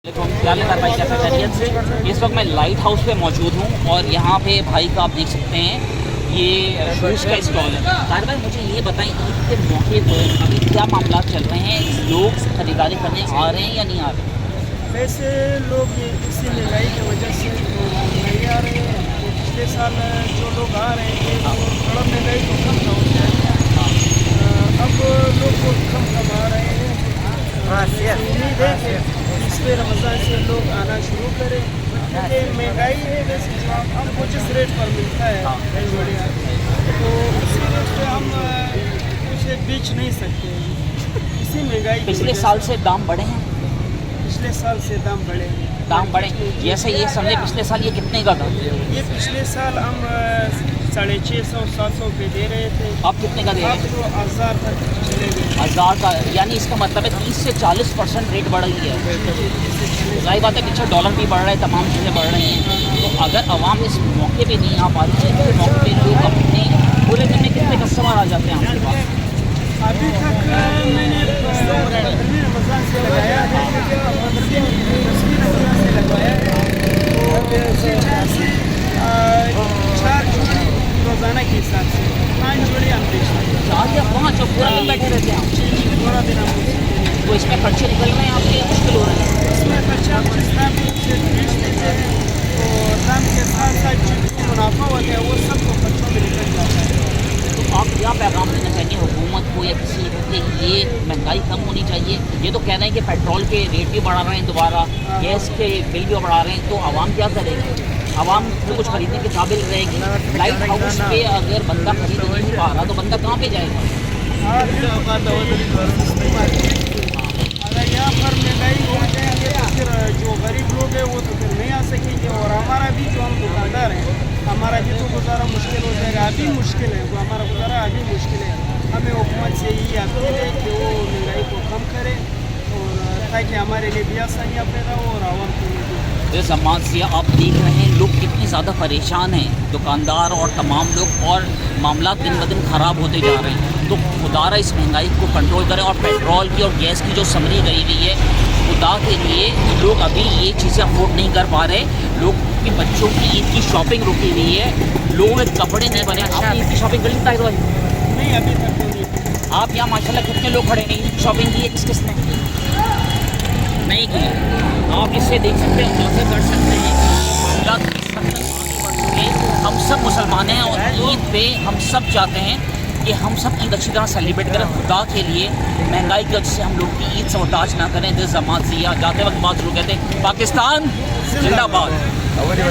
क्या लेकर भाई कैसे खैरियत से। इस वक्त मैं लाइट हाउस पे मौजूद हूँ और यहाँ पे भाई का आप देख सकते हैं ये शूज़ का स्टॉल है। ताहिर भाई मुझे ये बताएं ईद के मौके पर अभी क्या मामला चल रहे हैं, लोग खरीदारी करने आ रहे हैं या नहीं आ रहे? वैसे लोग इसी महंगाई की वजह से नहीं आ रहे हैं। तो पिछले साल जो लोग आ रहे थे वो थोड़ा महंगाई तो कम था उस टाइम। अब लोग बहुत कम कमा रहे हैं। उम्मीद है कि इसमें रमज़ान से लोग आना शुरू करें, क्योंकि महंगाई है वैसे जो हमको जिस रेट पर मिलता है बढ़िया, तो उसी रेट पर हम उसे बेच नहीं सकते। इसी महंगाई पिछले साल से दाम बढ़े हैं? पिछले साल से दाम बढ़े हैं। दाम बढ़े जैसे ये समझे पिछले साल ये कितने का था? ये पिछले साल हम 650-700 पे दे रहे थे। आप कितने का दे रहे अब हैं? तो 1000 तक चले गए। 1000 का, यानी इसका मतलब है 30 से 40% रेट बढ़ गई है। जाहिर बात है पीछे डॉलर भी बढ़ रहा है, तमाम चीज़ें बढ़ रही हैं। तो अगर आवाम इस मौके पे नहीं आ पा रही है तो मौके पे लोग अपने पूरे दिन में कितने कस्टमर आ जाते हैं आपके पास? अभी तक मैंने रमज़ान से लगाया है, रमज़ान से लगवाया है, तो उसी वजह से 4 जोड़ी रोज़ाना के हिसाब से 5 जोड़ी हम बेचते हैं। 4 या 5 और पूरा दिन बैठे रहते हैं आप? पूरा दिन हम बेचते तो इसमें खर्चे निकल रहे हैं आपके, मुश्किल हो रहे हैं? इसमें खर्चा जिस दाम से बेच देते हैं तो दाम के साथ साथ जो मुनाफा होता है वो सब तो खर्चों में निकल जाता है। तो आप क्या पैगाम देना चाहिए हुकूमत को या किसी को कि ये महंगाई कम होनी चाहिए? ये तो कह रहे हैं कि पेट्रोल के रेट भी बढ़ा रहे हैं, दोबारा गैस के बिल भी बढ़ा रहे हैं, तो आवाम क्या करेगी? आवाम को कुछ खरीदने के काबिल रहेगी? लाइट हाउस पे अगर बंदा खरीद नहीं पा रहा तो बंदा कहाँ पे जाएगा? अगर यहाँ पर महंगाई हो जाएंगे तो फिर जो गरीब लोग हैं वो तो फिर नहीं आ सकेंगे, और हमारा भी जो हम दुकानदार हैं हमारा भी तो गुजारा मुश्किल हो जाएगा। अभी मुश्किल है, वो हमारा गुजारा अभी मुश्किल है। हमें हुकूमत से यही अपील है कि वो महंगाई को कम करे और ताकि हमारे लिए भी आसानियाँ पैदा हो और आवाम के लिए भी। जैसे समाज से आप देख रहे हैं लोग कितनी ज़्यादा परेशान हैं, दुकानदार और तमाम लोग, और मामला दिन ब दिन ख़राब होते जा रहे हैं। तो खुदारा इस महंगाई को कंट्रोल करें। और पेट्रोल की और गैस की जो समरी गई हुई है, खुदा के लिए लोग अभी ये चीज़ें अफोर्ड नहीं कर पा रहे। लोग की बच्चों की ईद की शॉपिंग रुकी हुई है, लोगों के कपड़े नहीं बने। आपने ईद की शॉपिंग कर ली ताहिर भाई? नहीं, अभी तक तो नहीं। आप यहाँ माशाल्लाह कितने लोग खड़े नहीं, शॉपिंग की है किस किसने नहीं की? आप इससे देख सकते हैं, अंदाज़ा कर सकते हैं मामला किस हद तक आगे बढ़ चुके हैं। हम सब मुसलमान हैं और ईद पे हम सब चाहते हैं कि हम सब ईद अच्छी तरह सेलिब्रेट करें। खुदा के लिए महंगाई की वजह से हम लोग की ईद सवताज ना करें। दिस जमात से जाते वक्त बात शुरू कहते हैं पाकिस्तान जिंदाबाद।